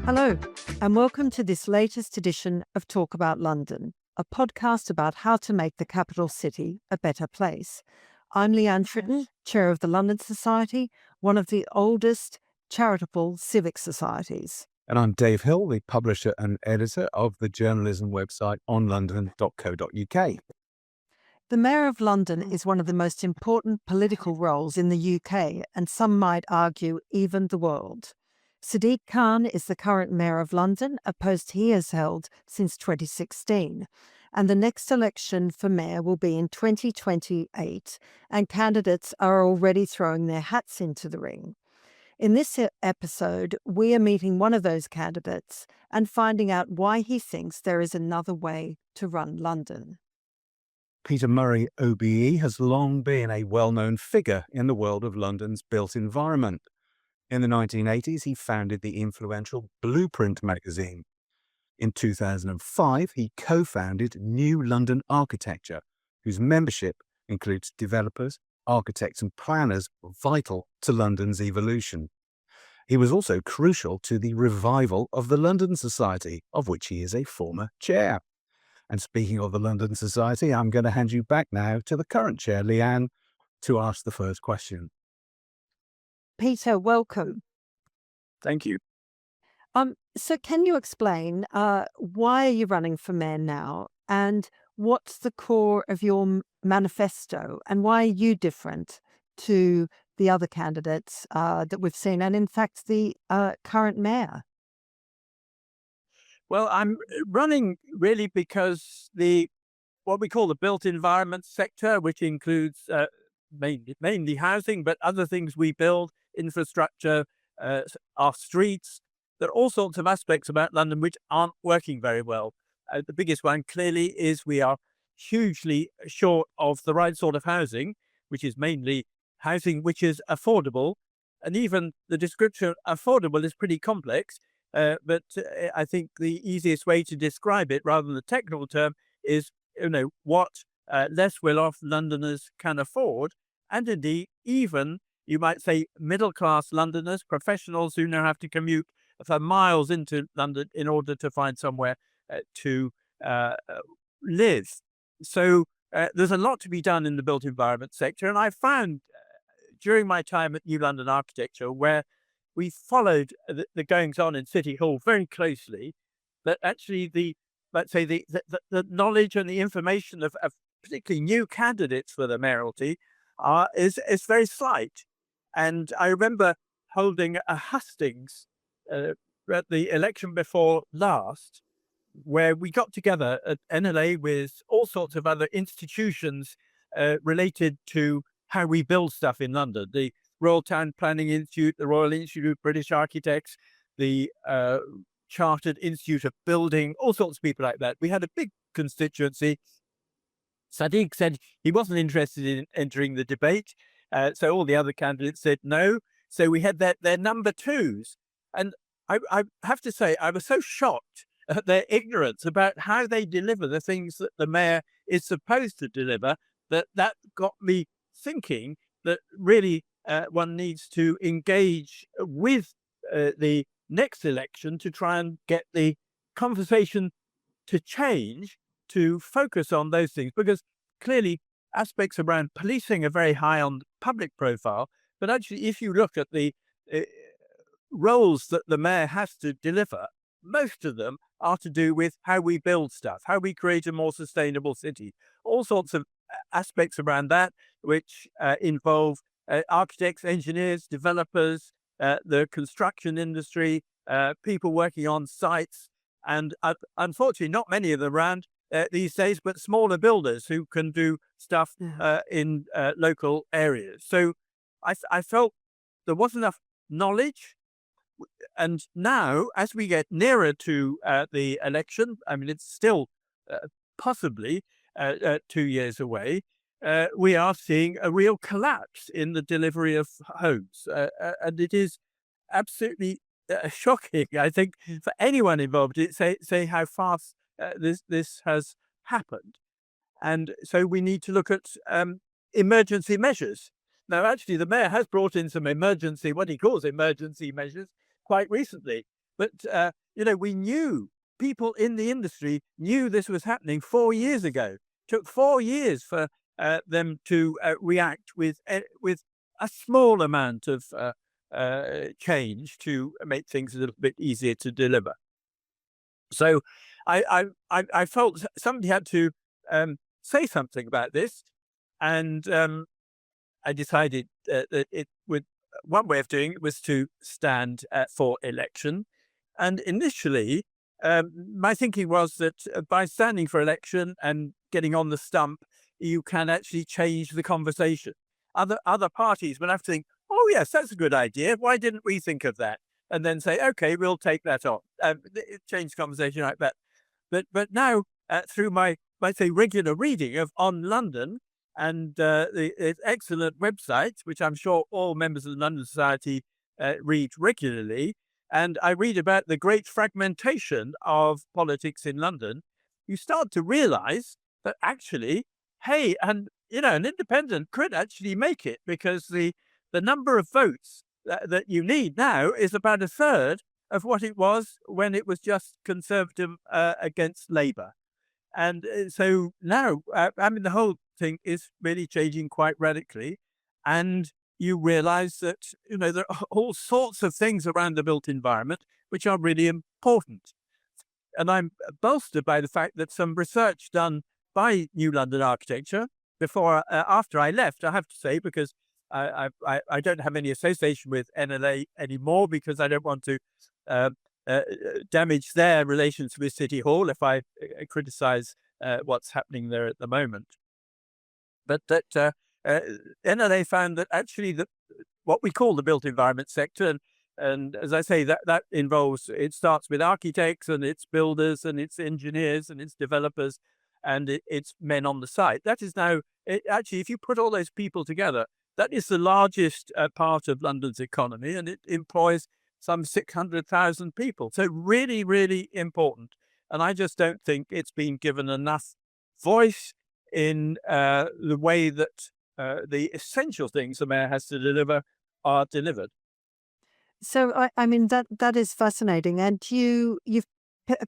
Hello, and welcome to this latest edition of Talk About London, a podcast about how to make the capital city a better place. I'm Leanne Tritton, Chair of the London Society, one of the oldest charitable civic societies. And I'm Dave Hill, the publisher and editor of the journalism website onlondon.co.uk. The Mayor of London is one of the most important political roles in the UK, and some might argue even the world. Sadiq Khan is the current Mayor of London, a post he has held since 2016. And the next election for Mayor will be in 2028, and candidates are already throwing their hats into the ring. In this episode, we are meeting one of those candidates and finding out why he thinks there is another way to run London. Peter Murray, OBE, has long been a well-known figure in the world of London's built environment. In the 1980s, he founded the influential Blueprint magazine. In 2005, he co-founded New London Architecture, whose membership includes developers, architects and planners vital to London's evolution. He was also crucial to the revival of the London Society, of which he is a former chair. And speaking of the London Society, I'm going to hand you back now to the current chair, Leanne, to ask the first question. Peter, welcome. Thank you. So can you explain why are you running for mayor now, and what's the core of your manifesto, and why are you different to the other candidates that we've seen, and in fact the current mayor? Well, I'm running really because what we call the built environment sector, which includes mainly housing, but other things we build, infrastructure, our streets. There are all sorts of aspects about London which aren't working very well. The biggest one clearly is we are hugely short of the right sort of housing, which is mainly housing which is affordable. And even the description of affordable is pretty complex. But I think the easiest way to describe it, rather than the technical term, is what less well-off Londoners can afford, and indeed even you might say middle-class Londoners, professionals who now have to commute for miles into London in order to find somewhere to live. So there's a lot to be done in the built environment sector, and I found during my time at New London Architecture, where we followed the goings-on in City Hall very closely, that actually the knowledge and the information of particularly new candidates for the mayoralty is very slight. And I remember holding a hustings at the election before last, where we got together at NLA with all sorts of other institutions related to how we build stuff in London. The Royal Town Planning Institute, the Royal Institute of British Architects, the Chartered Institute of Building, all sorts of people like that. We had a big constituency. Sadiq said he wasn't interested in entering the debate, so all the other candidates said no. So we had their number twos. And I have to say, I was so shocked at their ignorance about how they deliver the things that the mayor is supposed to deliver, that got me thinking that really one needs to engage with the next election to try and get the conversation to change, to focus on those things, because clearly aspects around policing are very high on public profile. But actually, if you look at the roles that the mayor has to deliver, most of them are to do with how we build stuff, how we create a more sustainable city, all sorts of aspects around that, which involve architects, engineers, developers, the construction industry, people working on sites, and unfortunately not many of them around these days, but smaller builders who can do stuff in local areas. So I felt there wasn't enough knowledge. And now, as we get nearer to the election, I mean, it's still possibly 2 years away, we are seeing a real collapse in the delivery of homes. And it is absolutely shocking, I think, for anyone involved to say how fast this has happened. And so we need to look at emergency measures. Now, actually, the mayor has brought in some what he calls emergency measures quite recently. But we knew, people in the industry knew this was happening 4 years ago. Took 4 years for them to react with a small amount of change to make things a little bit easier to deliver. So I felt somebody had to say something about this, and I decided that it would one way of doing it was to stand for election. And initially, my thinking was that by standing for election and getting on the stump, you can actually change the conversation. Other parties will have to think, "Oh yes, that's a good idea. Why didn't we think of that?" And then say, "Okay, we'll take that on." Change the conversation like that. But now, through my, might say, regular reading of On London and its excellent website, which I'm sure all members of the London Society read regularly, and I read about the great fragmentation of politics in London, you start to realize that actually, hey, and an independent could actually make it, because the number of votes that you need now is about a third of what it was when it was just Conservative against Labour. And so now, the whole thing is really changing quite radically. And you realize that, there are all sorts of things around the built environment which are really important. And I'm bolstered by the fact that some research done by New London Architecture after I left, I have to say, because I don't have any association with NLA anymore, because I don't want to uh, damage their relations with City Hall if I criticize what's happening there at the moment. But that NLA found that actually what we call the built environment sector, and as I say, that involves, it starts with architects and its builders and its engineers and its developers and its men on the site. That is now, actually, if you put all those people together, that is the largest part of London's economy, and it employs some 600,000 people. So really, really important. And I just don't think it's been given enough voice in the way that the essential things the mayor has to deliver are delivered. So that is fascinating, and you've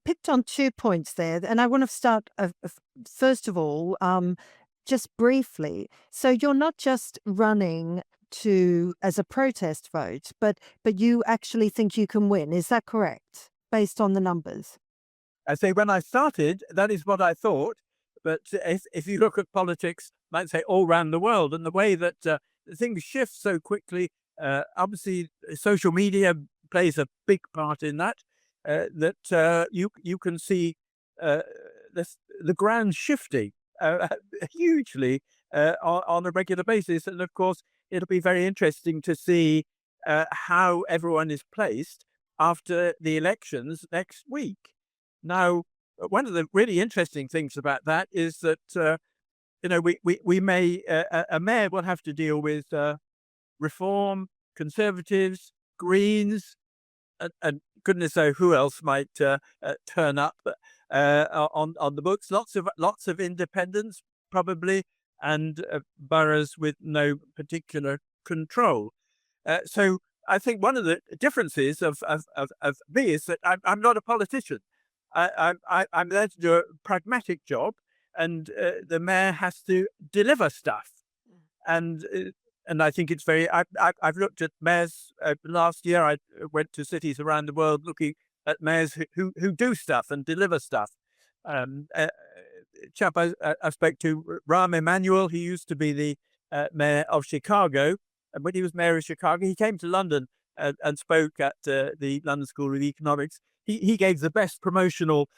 picked on 2 points there, and I want to start first of all, just briefly. So you're not just running as a protest vote, but you actually think you can win. Is that correct, based on the numbers? I say, when I started, that is what I thought. But if you look at politics, might say, all around the world, and the way that things shift so quickly, obviously social media plays a big part in that. That you can see the ground shifting hugely on a regular basis, and of course, it'll be very interesting to see how everyone is placed after the elections next week. Now, one of the really interesting things about that is that we may a mayor will have to deal with Reform, Conservatives, Greens, and goodness knows who else might turn up on the books. Lots of independents probably, and boroughs with no particular control. So I think one of the differences of me is that I'm not a politician. I'm there to do a pragmatic job, and the mayor has to deliver stuff. And I think it's very. I've looked at mayors last year. I went to cities around the world looking at mayors who do stuff and deliver stuff. A chap I spoke to, Rahm Emanuel, he used to be the mayor of Chicago, and when he was mayor of Chicago, he came to London and spoke at the London School of Economics. He gave the best promotional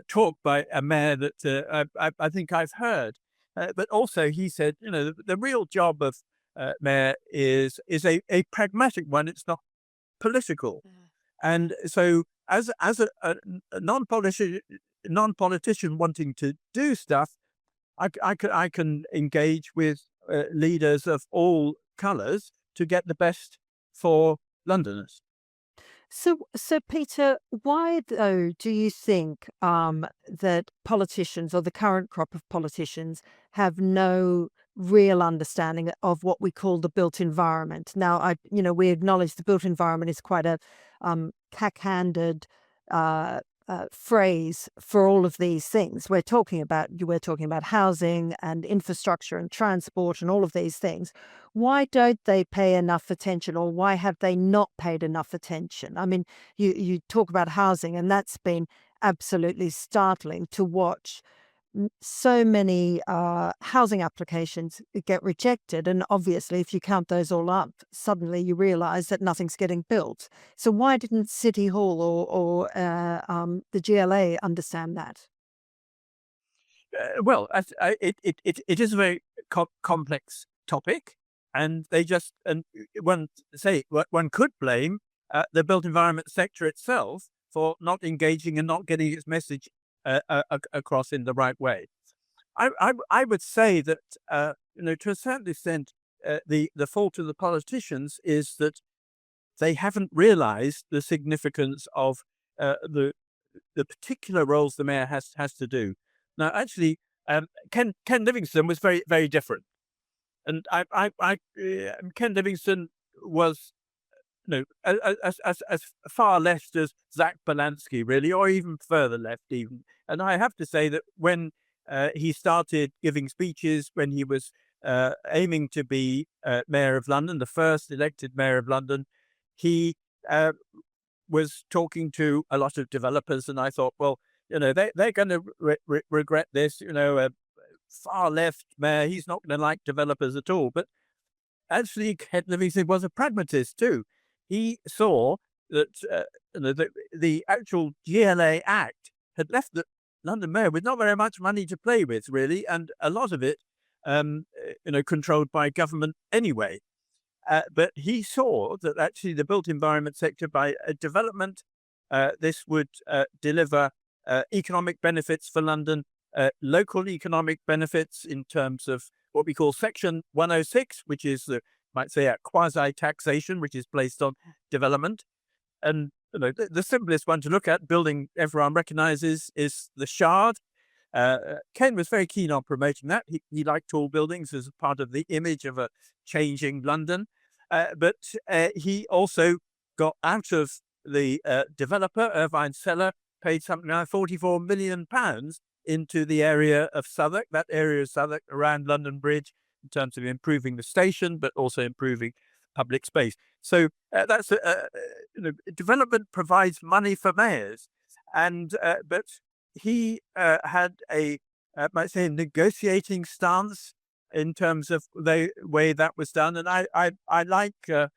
talk by a mayor that I think I've heard. But also, he said, the real job of mayor is a pragmatic one. It's not political. And so, as a non-politician wanting to do stuff, I can engage with leaders of all colours to get the best for Londoners. So Peter, why though do you think that politicians, or the current crop of politicians, have no real understanding of what we call the built environment? Now, we acknowledge the built environment is quite cack-handed phrase for all of these things. We're talking about housing and infrastructure and transport and all of these things. Why don't they pay enough attention, or why have they not paid enough attention? I mean, you talk about housing, and that's been absolutely startling to watch. So many housing applications get rejected, and obviously if you count those all up, suddenly you realize that nothing's getting built. So why didn't City Hall or the GLA understand that? Well, it is a very complex topic, and they just and one could blame the built environment sector itself for not engaging and not getting its message across in the right way. I would say that to a certain extent, the fault of the politicians is that they haven't realised the significance of the particular roles the mayor has to do. Now, actually, Ken Livingstone was very different, and Ken Livingstone was as far left as Zach Balansky, really, or even further left, even. And I have to say that when he started giving speeches, when he was aiming to be mayor of London, the first elected mayor of London, he was talking to a lot of developers, and I thought, well, they're going to regret this. A far left mayor, he's not going to like developers at all. But actually, Ken Livingstone was a pragmatist too. He saw that the actual GLA Act had left the London mayor with not very much money to play with, really, and a lot of it, controlled by government anyway. But he saw that actually the built environment sector, by development, this would deliver economic benefits for London, local economic benefits in terms of what we call Section 106, which is, might say, a quasi-taxation, which is placed on development. And the simplest one to look at, building everyone recognizes, is the Shard. Ken was very keen on promoting that. He liked tall buildings as part of the image of a changing London. But he also got out of the developer, Irvine Seller, paid something like £44 million into the area of Southwark, that area of Southwark around London Bridge, in terms of improving the station, but also improving public space. So that's development provides money for mayors, and but he had might say, a negotiating stance in terms of the way that was done, and I like the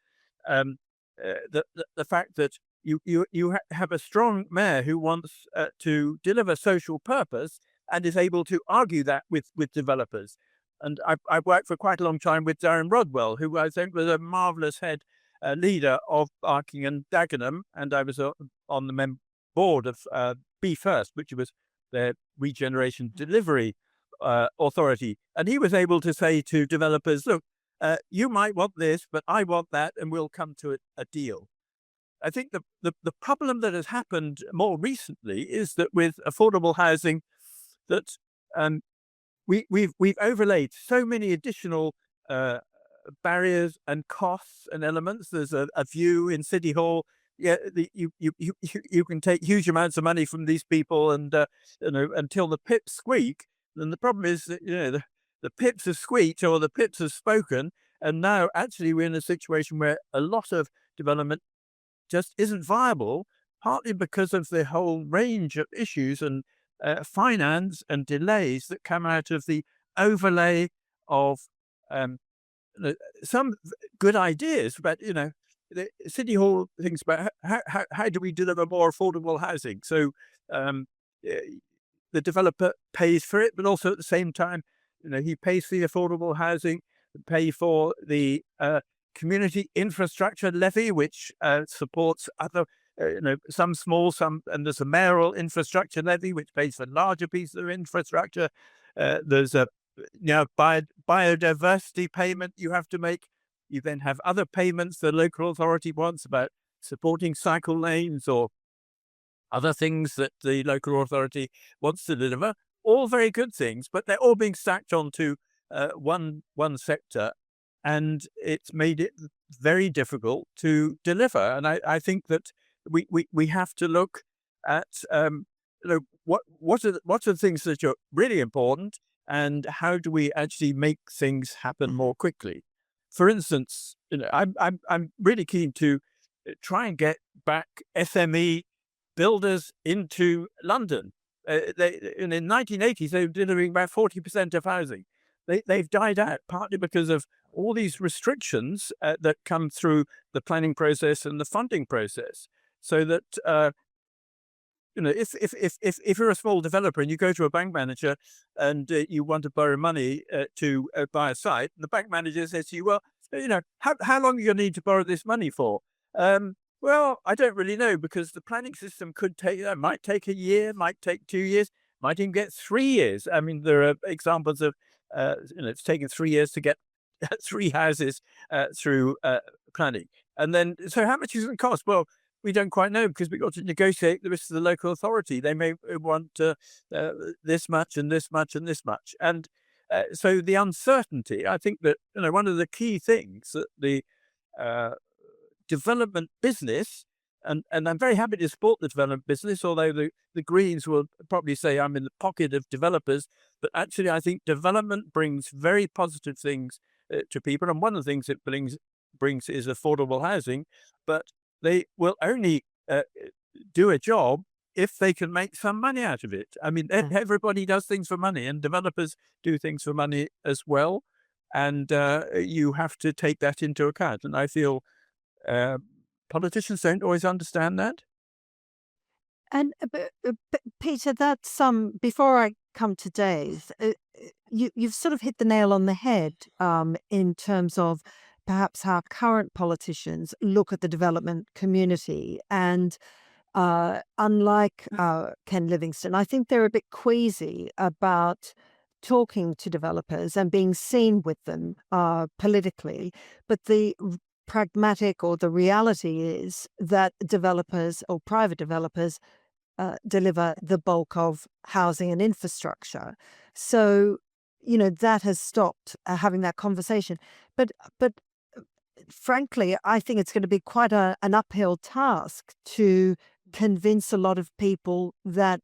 fact that you have a strong mayor who wants to deliver social purpose and is able to argue that with developers. And I've worked for quite a long time with Darren Rodwell, who I think was a marvellous head leader of Barking and Dagenham, and I was on the board of Be First, which was their regeneration delivery authority. And he was able to say to developers, look, you might want this, but I want that, and we'll come to a deal. I think the problem that has happened more recently is that with affordable housing, that we've overlaid so many additional barriers and costs and elements. There's a view in City Hall. Yeah, you can take huge amounts of money from these people, and until the pips squeak. And the problem is that the pips have squeaked, or the pips have spoken, and now actually we're in a situation where a lot of development just isn't viable, partly because of the whole range of issues and finance and delays that come out of the overlay of some good ideas. But the City Hall thinks about how do we deliver more affordable housing. So the developer pays for it, but also at the same time, he pays for the affordable housing, pay for the community infrastructure levy, which supports other, some small, and there's a mayoral infrastructure levy, which pays for larger pieces of infrastructure. There's a biodiversity payment you have to make. You then have other payments the local authority wants about supporting cycle lanes or other things that the local authority wants to deliver. All very good things, but they're all being stacked onto one sector, and it's made it very difficult to deliver. And I think that we have to look at what are the things that are really important, and how do we actually make things happen more quickly. For instance, I'm really keen to try and get back SME builders into London. In the 1980s, they were delivering about 40% of housing. They've died out partly because of all these restrictions that come through the planning process and the funding process. So that if you're a small developer and you go to a bank manager and you want to borrow money to buy a site, and the bank manager says to you, well, how long are you going to need to borrow this money for? Well, I don't really know, because the planning system might take a year, might take 2 years, might even get 3 years. I mean, there are examples of, it's taken 3 years to get 3 houses through planning. And then, so how much is it cost? Well, we don't quite know, because we've got to negotiate the rest of the local authority. They may want this much and this much and this much. And so the uncertainty, I think that, one of the key things that the development business, and I'm very happy to support the development business, although the Greens will probably say I'm in the pocket of developers, but actually I think development brings very positive things to people. And one of the things it brings is affordable housing, but they will only do a job if they can make some money out of it. I mean, everybody does things for money, and developers do things for money as well. And you have to take that into account. And I feel politicians don't always understand that. And Peter, that's before I come to Dave, you've sort of hit the nail on the head in terms of perhaps how current politicians look at the development community. And unlike Ken Livingstone, I think they're a bit queasy about talking to developers and being seen with them politically. But the pragmatic, or the reality, is that developers, or private developers, deliver the bulk of housing and infrastructure. So, that has stopped having that conversation. But frankly, I think it's going to be quite an uphill task to convince a lot of people that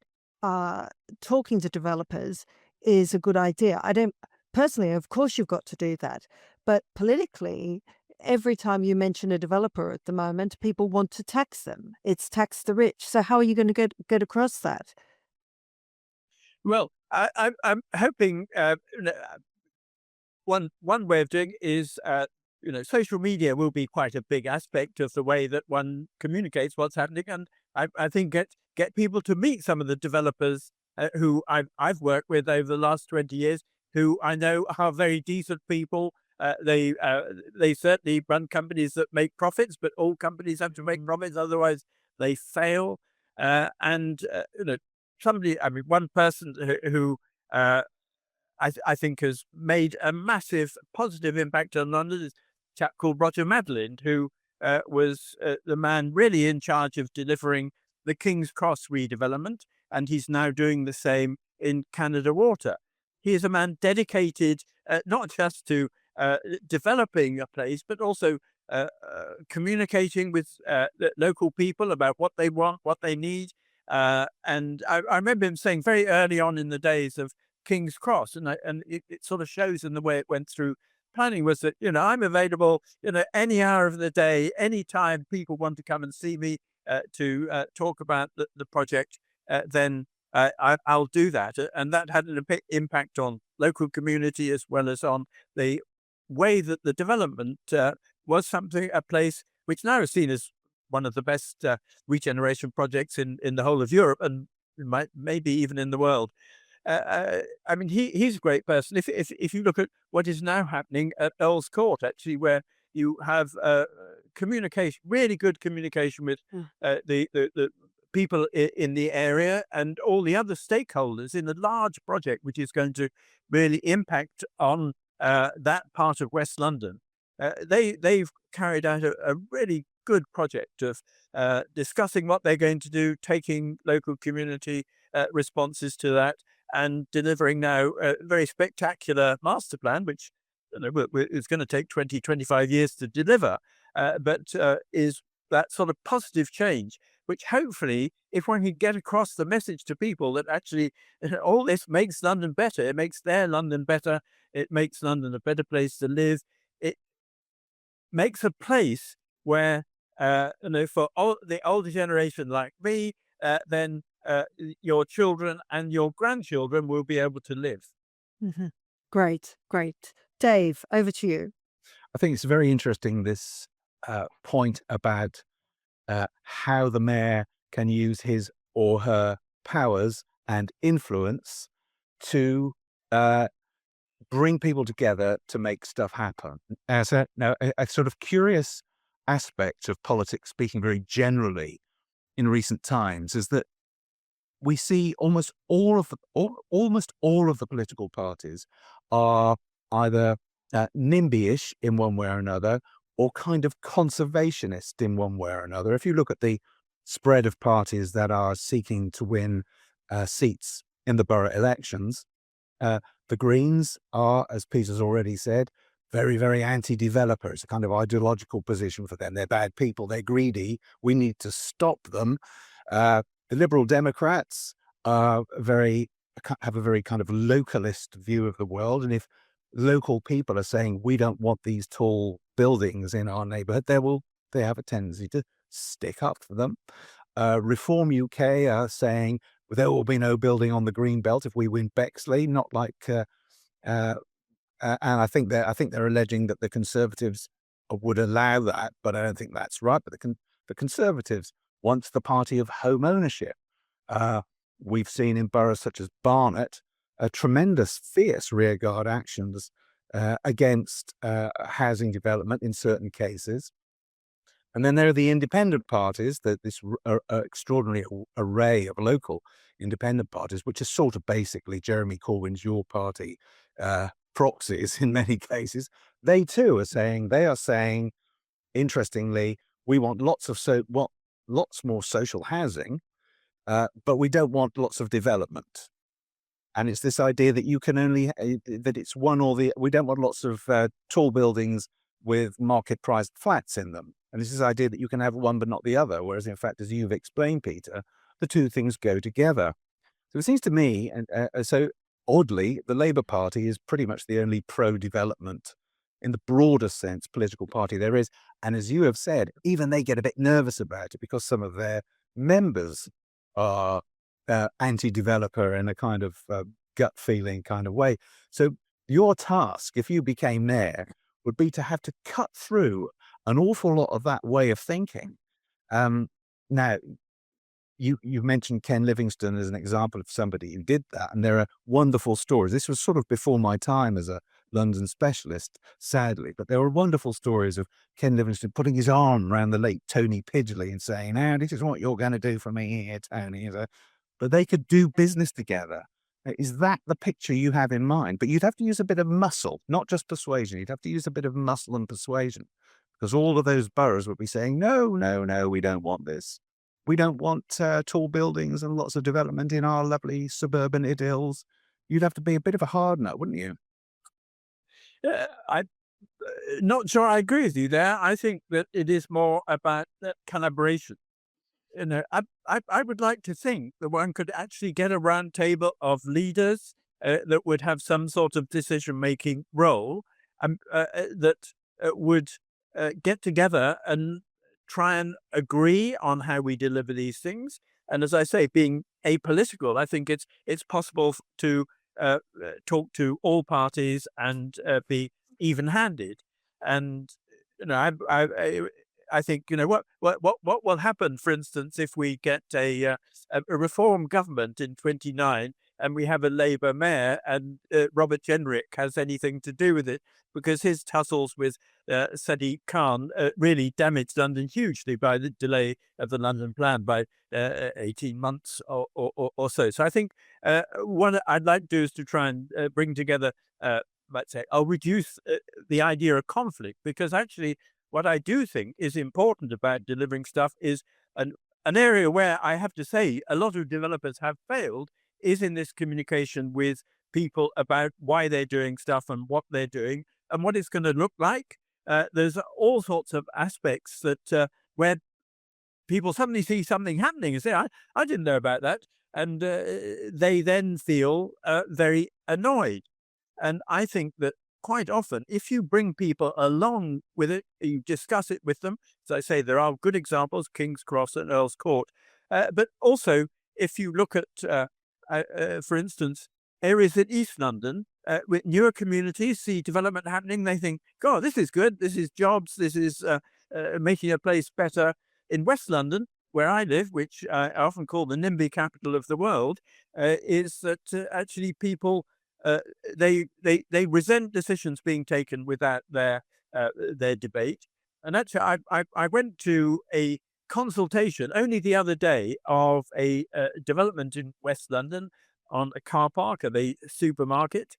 talking to developers is a good idea. I don't personally, of course, you've got to do that. But politically, every time you mention a developer at the moment, people want to tax them. It's tax the rich. So how are you going to get across that? Well, I'm hoping one way of doing is, social media will be quite a big aspect of the way that one communicates what's happening. And I think get people to meet some of the developers who I've worked with over the last 20 years, who I know are very decent people. They certainly run companies that make profits, but all companies have to make profits, otherwise they fail. One person who I think has made a massive positive impact on London is a chap called Roger Madeleine, who was the man really in charge of delivering the King's Cross redevelopment, and he's now doing the same in Canada Water. He is a man dedicated not just to developing a place, but also communicating with the local people about what they want, what they need. And I remember him saying very early on in the days of King's Cross, and it sort of shows in the way it went through planning, was that, I'm available, any hour of the day, any time people want to come and see me to talk about the project, then I'll do that. And that had an impact on local community, as well as on the way that the development was a place which now is seen as one of the best regeneration projects in the whole of Europe, and maybe even in the world. I mean, he's a great person. If you look at what is now happening at Earl's Court, actually, where you have communication, really good communication with the people in the area and all the other stakeholders in a large project, which is going to really impact on that part of West London. They've carried out a really good project of discussing what they're going to do, taking local community responses to that, and delivering now a very spectacular master plan, which is going to take 20, 25 years to deliver, but is that sort of positive change. which hopefully, if one can get across the message to people that actually all this makes London better, it makes their London better, it makes London a better place to live, it makes a place where, for the older generation like me, then your children and your grandchildren will be able to live. Mhm. Great, great. Dave, over to you. I think it's very interesting, this point about how the mayor can use his or her powers and influence to bring people together to make stuff happen. Now, a sort of curious aspect of politics, speaking very generally in recent times, is that we see almost all of the political parties are either NIMBY-ish in one way or another, or kind of conservationist in one way or another. If you look at the spread of parties that are seeking to win seats in the borough elections, uh, the Greens are, as Peter's already said, very, very anti-developer. It's a kind of ideological position for them. They're bad people. They're greedy. We need to stop them. The Liberal Democrats are have a very kind of localist view of the world. And if local people are saying, we don't want these tall buildings in our neighborhood, they have a tendency to stick up for them. Reform UK are saying, there will be no building on the green belt if we win Bexley, not like uh, and I think they're alleging that the Conservatives would allow that, but I don't think that's right. But the Conservatives want the party of home ownership. Uh, we've seen in boroughs such as Barnet tremendous, fierce rearguard actions against housing development in certain cases. And then there are the independent parties, this extraordinary array of local independent parties, which are sort of basically Jeremy Corbyn's Your Party proxies in many cases. They too are saying, interestingly, we want lots more social housing, but we don't want lots of development. And it's this idea that you can only that it's one or the. We don't want lots of tall buildings with market priced flats in them. And it's this idea that you can have one but not the other. Whereas in fact, as you've explained, Peter, the two things go together. So it seems to me, and so oddly, the Labour Party is pretty much the only pro-development in the broader sense political party there is. And as you have said, even they get a bit nervous about it because some of their members are anti-developer in a kind of gut feeling kind of way. So your task, if you became mayor, would be to have to cut through an awful lot of that way of thinking. Now, you mentioned Ken Livingstone as an example of somebody who did that, and there are wonderful stories. This was sort of before my time as a London specialist, sadly, but there were wonderful stories of Ken Livingstone putting his arm around the late Tony Pidgley and saying, "Now, this is what you're going to do for me here, Tony." But they could do business together. Is that the picture you have in mind? But you'd have to use a bit of muscle, not just persuasion. You'd have to use a bit of muscle and persuasion, because all of those boroughs would be saying, no, no, no, we don't want this. We don't want tall buildings and lots of development in our lovely suburban idylls. You'd have to be a bit of a hard nut, wouldn't you? I'm not sure I agree with you there. I think that it is more about that collaboration. I would like to think that one could actually get a round table of leaders that would have some sort of decision-making role, that would get together and try and agree on how we deliver these things. And as I say, being apolitical, I think it's possible to talk to all parties and be even-handed. And I think what will happen, for instance, if we get a reform government in 29 and we have a Labour mayor and Robert Jenrick has anything to do with it, because his tussles with Sadiq Khan really damaged London hugely by the delay of the London plan by 18 months or so. So I think what I'd like to do is to try and bring together, let's say, I'll reduce the idea of conflict, because actually what I do think is important about delivering stuff is an area where I have to say a lot of developers have failed is in this communication with people about why they're doing stuff and what they're doing and what it's going to look like. There's all sorts of aspects that where people suddenly see something happening and say, I didn't know about that. And they then feel very annoyed. And I think that quite often, if you bring people along with it, you discuss it with them. As I say, there are good examples, King's Cross and Earl's Court. But also, if you look at, for instance, areas in East London, with newer communities see development happening, they think, God, this is good. This is jobs. This is making a place better. In West London, where I live, which I often call the NIMBY capital of the world, is that actually people they resent decisions being taken without their debate. And actually, I went to a consultation only the other day of a development in West London on a car park of a supermarket.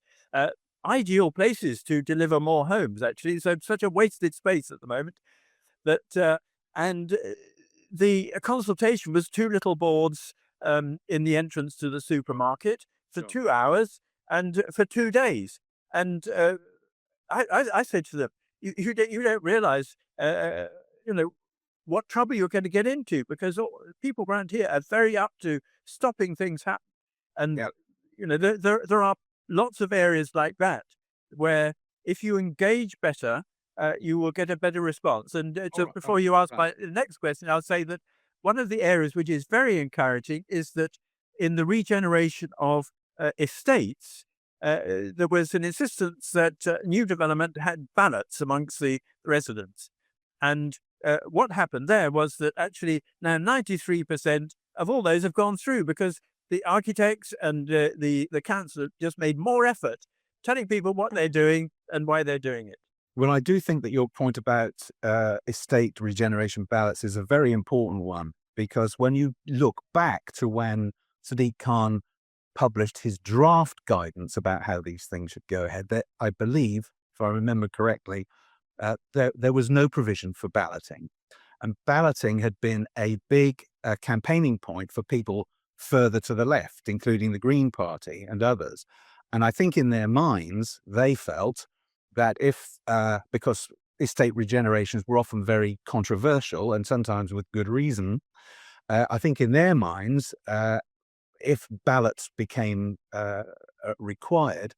Ideal places to deliver more homes, actually. So such a wasted space at the moment that and the consultation was two little boards in the entrance to the supermarket for Sure. 2 hours and for 2 days. And I said to them, you don't realize, you know, what trouble you're going to get into, because people around here are very up to stopping things happening. And, Yeah. there are lots of areas like that where if you engage better, you will get a better response. And so Alright, before you ask right. my next question, I'll say that one of the areas which is very encouraging is that in the regeneration of estates, there was an insistence that new development had ballots amongst the residents. And what happened there was that actually now 93% of all those have gone through, because the architects and the council just made more effort telling people what they're doing and why they're doing it. Well, I do think that your point about estate regeneration ballots is a very important one, because when you look back to when Sadiq Khan published his draft guidance about how these things should go ahead, that I believe, if I remember correctly, there was no provision for balloting. And balloting had been a big campaigning point for people further to the left, including the Green Party and others. And I think in their minds, they felt that because estate regenerations were often very controversial and sometimes with good reason, I think in their minds, if ballots became required,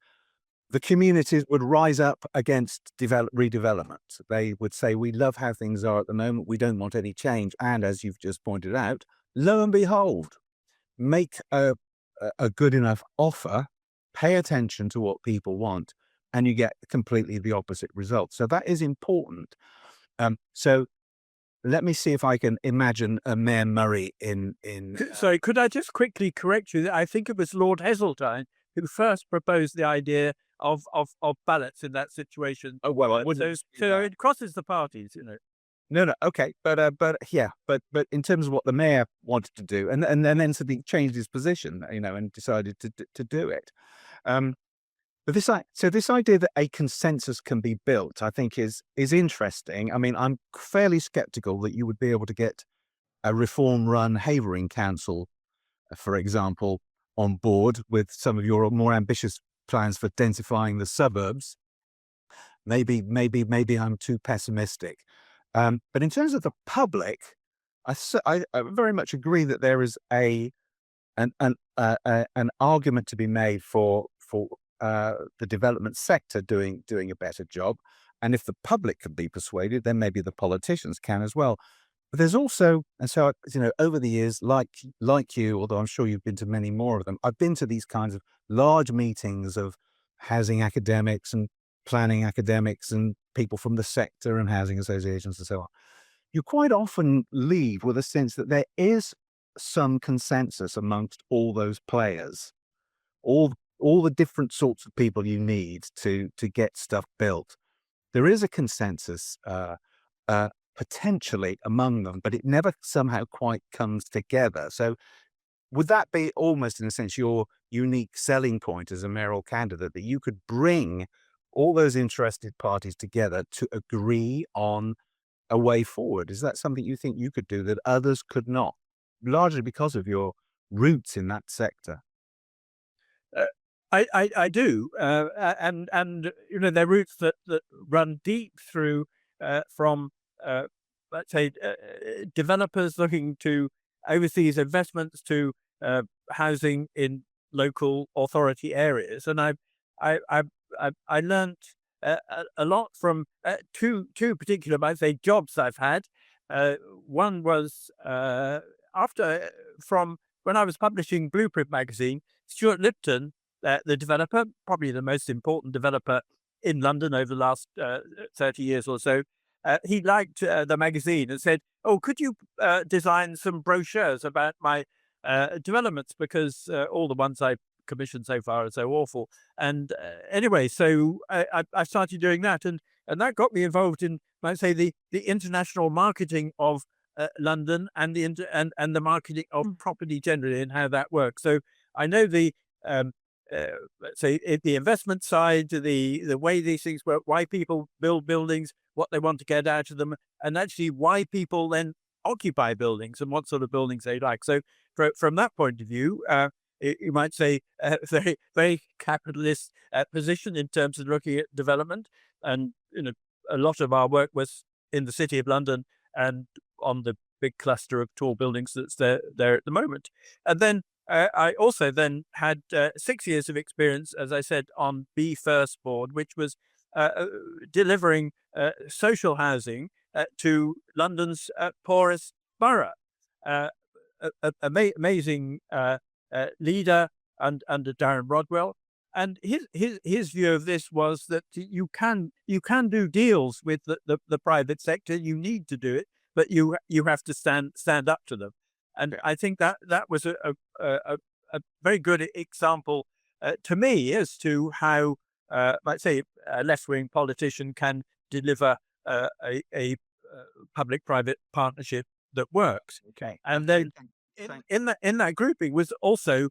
the communities would rise up against redevelopment. They would say, we love how things are at the moment. We don't want any change. And as you've just pointed out, lo and behold, make a good enough offer, pay attention to what people want, and you get completely the opposite result. So that is important. So let me see if I can imagine a Mayor Murray in Sorry, could I just quickly correct you? I think it was Lord Heseltine who first proposed the idea of ballots in that situation. oh, well, I So, wouldn't dispute so that. it crosses the parties. No, okay, but yeah, but in terms of what the mayor wanted to do, and then Sadiq changed his position, and decided to do it. But this idea that a consensus can be built, I think, is interesting. I mean, I'm fairly skeptical that you would be able to get a reform-run Havering Council, for example, on board with some of your more ambitious plans for densifying the suburbs. Maybe I'm too pessimistic. But in terms of the public, I very much agree that there is an argument to be made for the development sector doing a better job. And if the public can be persuaded, then maybe the politicians can as well. But there's also, and so over the years, like you, although I'm sure you've been to many more of them, I've been to these kinds of large meetings of housing academics and planning academics and people from the sector and housing associations and so on. You quite often leave with a sense that there is some consensus amongst all those players, all the different sorts of people you need to get stuff built. There is a consensus potentially among them, but it never somehow quite comes together. So would that be almost, in a sense, your unique selling point as a mayoral candidate, that you could bring all those interested parties together to agree on a way forward? Is that something you think you could do that others could not, largely because of your roots in that sector? I do, and their roots that run deep through from let's say, developers looking to overseas investments to housing in local authority areas, and I learned a lot from two particular, I'd say, jobs I've had. One was after from when I was publishing Blueprint magazine. Stuart Lipton, the developer, probably the most important developer in London over the last 30 years or so, he liked the magazine and said, "Oh, could you design some brochures about my developments, because all the ones I've commissioned so far are so awful." And anyway, so I started doing that, and that got me involved in, let's say, the international marketing of London, and and the marketing of property generally, and how that works. So I know the let's say the investment side, the way these things work, why people build buildings, what they want to get out of them, and actually why people then occupy buildings and what sort of buildings they like. So from that point of view, you might say very, very capitalist position in terms of looking at development. And a lot of our work was in the City of London and on the big cluster of tall buildings that's there at the moment. And then I also then had 6 years of experience, as I said, on Be First board, which was delivering social housing to London's poorest borough. Amazing leader under Darren Rodwell, and his view of this was that you can do deals with the private sector. You need to do it, but you have to stand up to them. And I think that was a very good example to me as to how, let's say, a left-wing politician can deliver a public-private partnership that works. Okay. And then in that grouping was also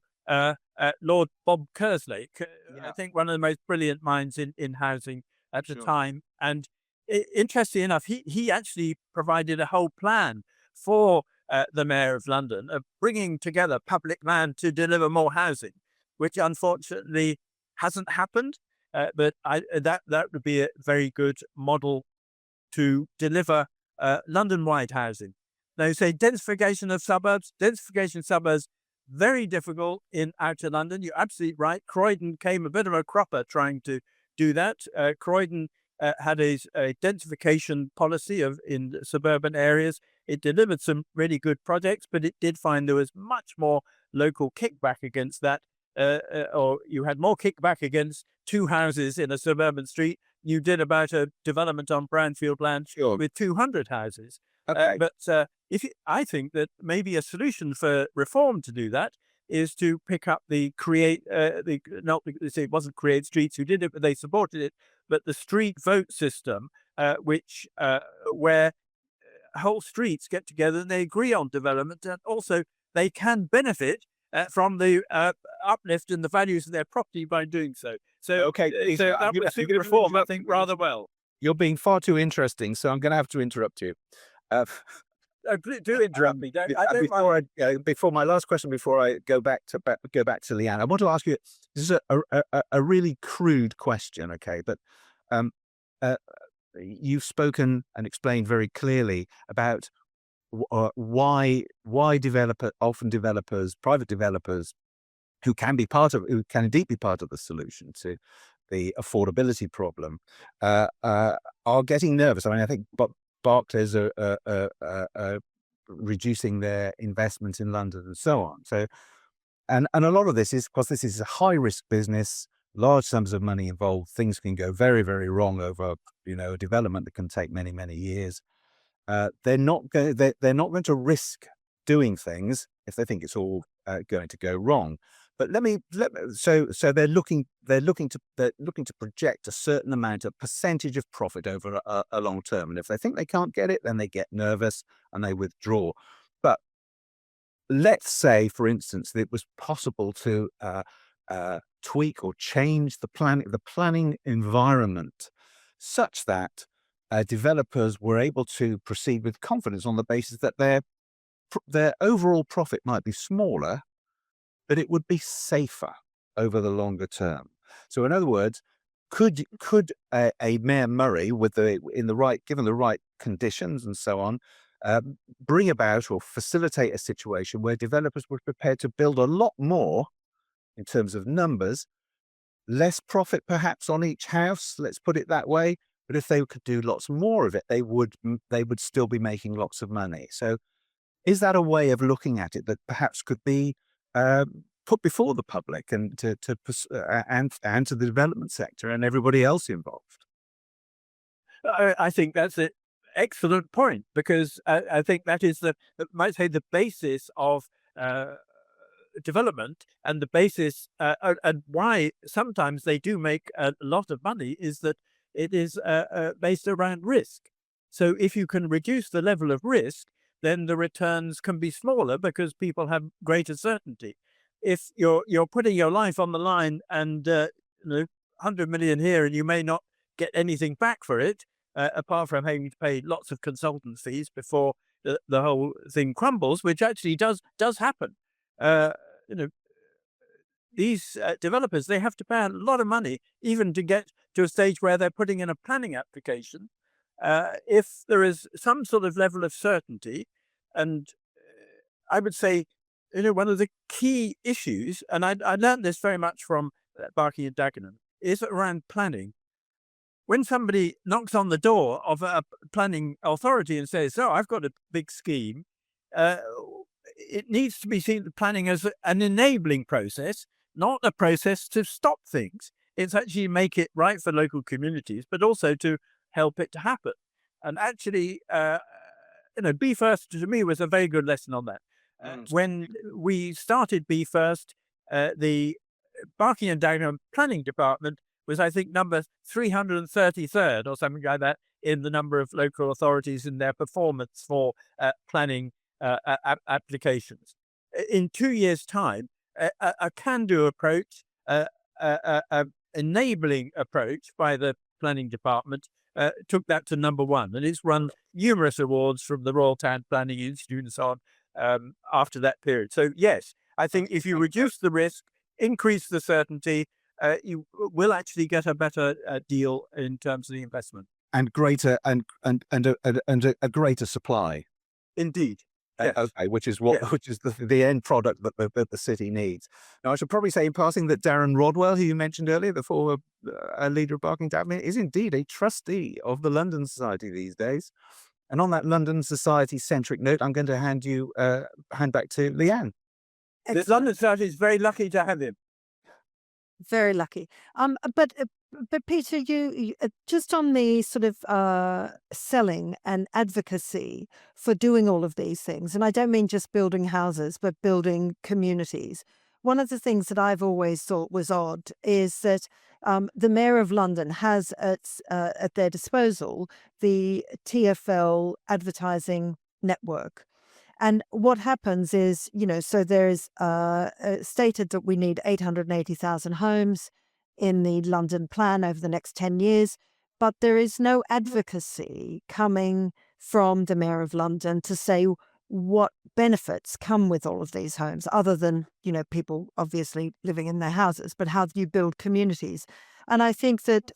Lord Bob Kerslake, I think one of the most brilliant minds in housing at the time. And interestingly enough, he actually provided a whole plan for the Mayor of London of bringing together public land to deliver more housing, which unfortunately hasn't happened. But that would be a very good model to deliver London-wide housing. Now, you say densification of suburbs. Densification of suburbs, very difficult in outer London. You're absolutely right. Croydon came a bit of a cropper trying to do that. Croydon had a densification policy in suburban areas. It delivered some really good projects, but it did find there was much more local kickback against that. Or you had more kickback against 2 houses in a suburban street you did about a development on brownfield land with 200 houses. Okay. But I think that maybe a solution for reform to do that is to pick up it wasn't Create Streets who did it, but they supported it. But the street vote system, where whole streets get together and they agree on development, and also they can benefit from the uplift in the values of their property by doing so. So, Okay, so that would suit reform, I think, rather well. You're being far too interesting, so I'm going to have to interrupt you. Do interrupt me. Before my last question, before I go back to Leanne, I want to ask you. This is a really crude question, okay? But you've spoken and explained very clearly about why developers, private developers, who can indeed be part of the solution to the affordability problem, are getting nervous. I mean, I think Barclays are reducing their investment in London and so on. So, and a lot of this is because this is a high risk business, large sums of money involved. Things can go very, very wrong over a development that can take many, many years. They're not going to risk doing things if they think it's all going to go wrong. But so they're looking to project a certain amount of percentage of profit over a long term. And if they think they can't get it, then they get nervous and they withdraw. But let's say, for instance, that it was possible to tweak or change the planning environment such that developers were able to proceed with confidence on the basis that their overall profit might be smaller, but it would be safer over the longer term. So, in other words, could a Mayor Murray, given the right conditions and so on, bring about or facilitate a situation where developers were prepared to build a lot more in terms of numbers, less profit perhaps on each house, let's put it that way. But if they could do lots more of it, they would still be making lots of money. So is that a way of looking at it that perhaps could be put before the public and and to the development sector and everybody else involved? I think that's an excellent point, because I think that is might say the basis of uh, development, and the basis and why sometimes they do make a lot of money is that it is based around risk. So if you can reduce the level of risk, then the returns can be smaller because people have greater certainty. If you're putting your life on the line and 100 million here, and you may not get anything back for it, apart from having to pay lots of consultant fees before the whole thing crumbles, which actually does happen. Uh, you know, these developers, they have to pay a lot of money even to get to a stage where they're putting in a planning application. If there is some sort of level of certainty, and I would say, one of the key issues, and I learned this very much from Barking and Dagenham, is around planning. When somebody knocks on the door of a planning authority and says, "Oh, I've got a big scheme," uh, it needs to be seen, the planning, as an enabling process, not a process to stop things. It's actually make it right for local communities, but also to help it to happen. And actually, Be First to me was a very good lesson on that. When we started Be First, the Barking and Dagenham Planning Department was, I think, number 333rd or something like that in the number of local authorities in their performance for planning applications. In 2 years' time, a can-do approach, a enabling approach by the planning department took that to number one, and it's won numerous awards from the Royal Town Planning Institute and so on after that period. So yes, I think if you reduce the risk, increase the certainty, you will actually get a better deal in terms of the investment. And greater and a greater supply. Indeed. Yes. Okay, which is Yeah. which is the end product that the city needs. Now, I should probably say in passing that Darren Rodwell, who you mentioned earlier, the former leader of Barking Dagenham, is indeed a trustee of the London Society these days. And on that London Society centric note, I'm going to hand back to Leanne. The London Society is very lucky to have him. Very lucky. But Peter, you just on the sort of selling and advocacy for doing all of these things, and I don't mean just building houses, but building communities. One of the things that I've always thought was odd is that the Mayor of London has at their disposal the TfL advertising network. And what happens is, so there's stated that we need 880,000 homes in the London plan over the next 10 years, but there is no advocacy coming from the Mayor of London to say what benefits come with all of these homes, other than, people obviously living in their houses, but how do you build communities? And I think that,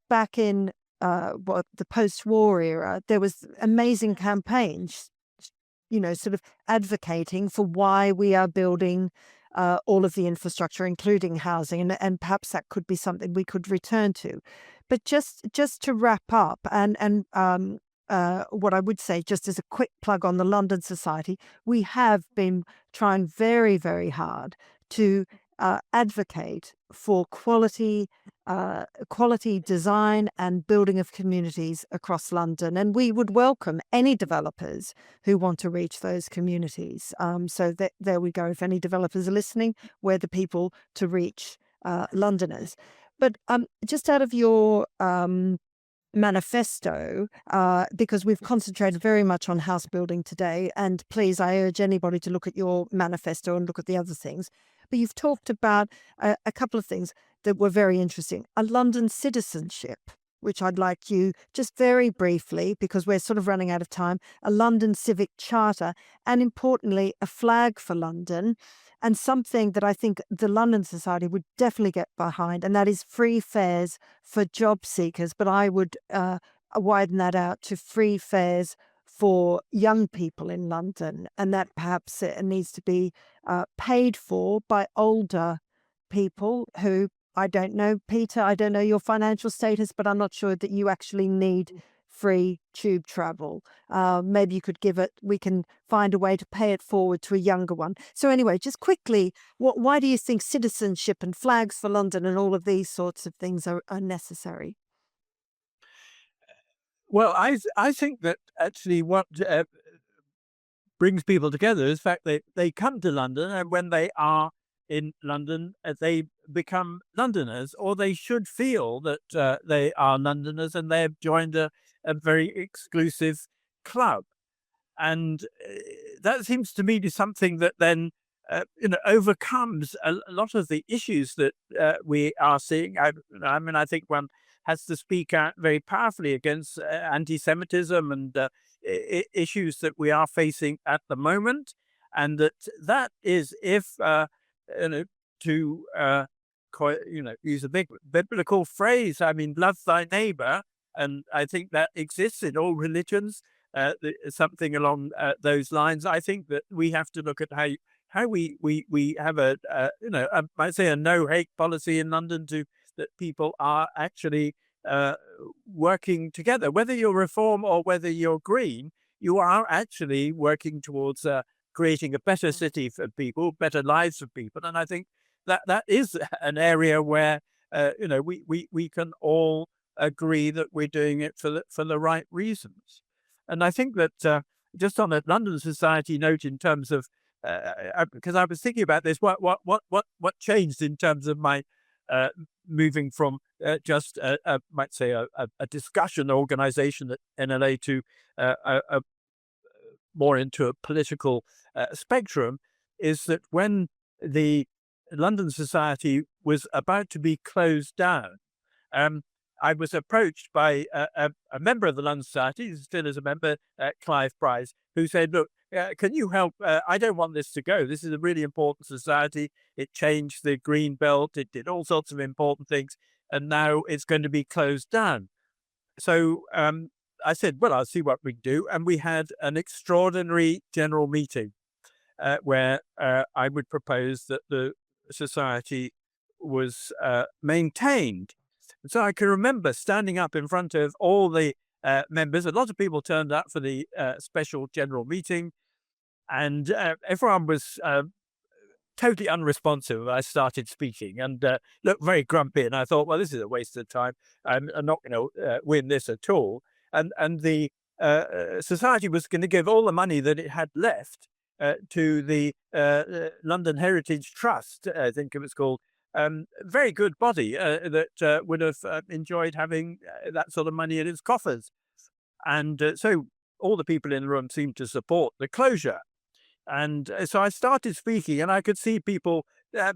back in the post-war era, there was amazing campaigns sort of advocating for why we are building all of the infrastructure, including housing, and perhaps that could be something we could return to. But just to wrap up, and what I would say, just as a quick plug on the London Society, we have been trying very, very hard to advocate for quality design and building of communities across London. And we would welcome any developers who want to reach those communities. So there we go. If any developers are listening, we're the people to reach Londoners. But just out of your manifesto, because we've concentrated very much on house building today, and please, I urge anybody to look at your manifesto and look at the other things. But you've talked about a couple of things that were very interesting. A London citizenship, which I'd like you just very briefly, because we're sort of running out of time, a London civic charter, and importantly, a flag for London, and something that I think the London Society would definitely get behind, and that is free fares for job seekers. But I would widen that out to free fares for young people in London, and that perhaps it needs to be paid for by older people who, I don't know, Peter, I don't know your financial status, but I'm not sure that you actually need free tube travel. Maybe you could we can find a way to pay it forward to a younger one. So anyway, just quickly, why do you think citizenship and flags for London and all of these sorts of things are necessary? Well, I think that actually what brings people together is the fact that they come to London, and when they are in London, they become Londoners, or they should feel that they are Londoners and they have joined a very exclusive club. And that seems to me to something that then overcomes a lot of the issues that we are seeing. I mean, I think one has to speak out very powerfully against anti-Semitism and issues that we are facing at the moment, and that is, if you know to use a big biblical phrase, I mean, love thy neighbor, and I think that exists in all religions. Something along those lines. I think that we have to look at how we have I might say a no hate policy in London, to that people are actually working together. Whether you're Reform or whether you're Green, you are actually working towards creating a better city for people, better lives for people, and I think that is an area where we can all agree that we're doing it for the right reasons. And I think that just on a London society note, in terms of because I was thinking about this, what changed in terms of my moving from just might say a discussion organization at NLA to more into a political spectrum, is that when the London Society was about to be closed down, I was approached by a member of the London Society, who still is a member, Clive Price, who said, "Look, can you help? I don't want this to go. This is a really important society. It changed the green belt. It did all sorts of important things, and now it's going to be closed down." So I said, "Well, I'll see what we can do." And we had an extraordinary general meeting where I would propose that the society was maintained. So I can remember standing up in front of all the members. A lot of people turned up for the special general meeting, and everyone was totally unresponsive. I started speaking and looked very grumpy, and I thought, well, this is a waste of time. I'm not going to win this at all. And the society was going to give all the money that it had left to the London Heritage Trust, I think it was called. Very good body that would have enjoyed having that sort of money in its coffers. And so all the people in the room seemed to support the closure. And so I started speaking, and I could see people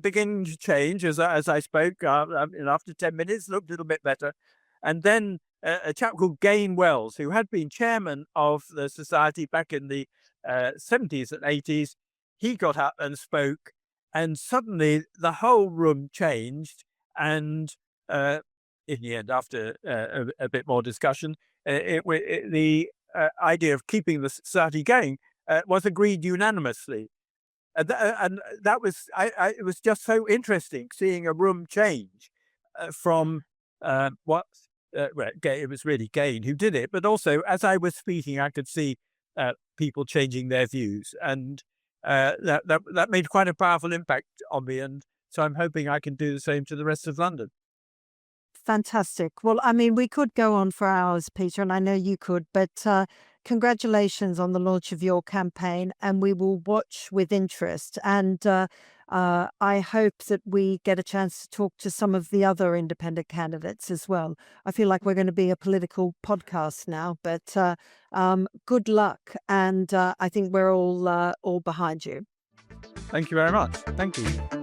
beginning to change as I spoke. And after 10 minutes, looked a little bit better. And then a chap called Gain Wells, who had been chairman of the society back in the 70s and 80s, he got up and spoke. And suddenly the whole room changed. And in the end, after a bit more discussion, the idea of keeping the society going was agreed unanimously. And that was, it was just so interesting seeing a room change from it was really Gain who did it. But also, as I was speaking, I could see people changing their views. And that made quite a powerful impact on me, and so I'm hoping I can do the same to the rest of London. Fantastic. Well, I mean, we could go on for hours, Peter, and I know you could, but congratulations on the launch of your campaign, and we will watch with interest. And I hope that we get a chance to talk to some of the other independent candidates as well. I feel like we're going to be a political podcast now, but good luck, and I think we're all behind you. Thank you very much. Thank you.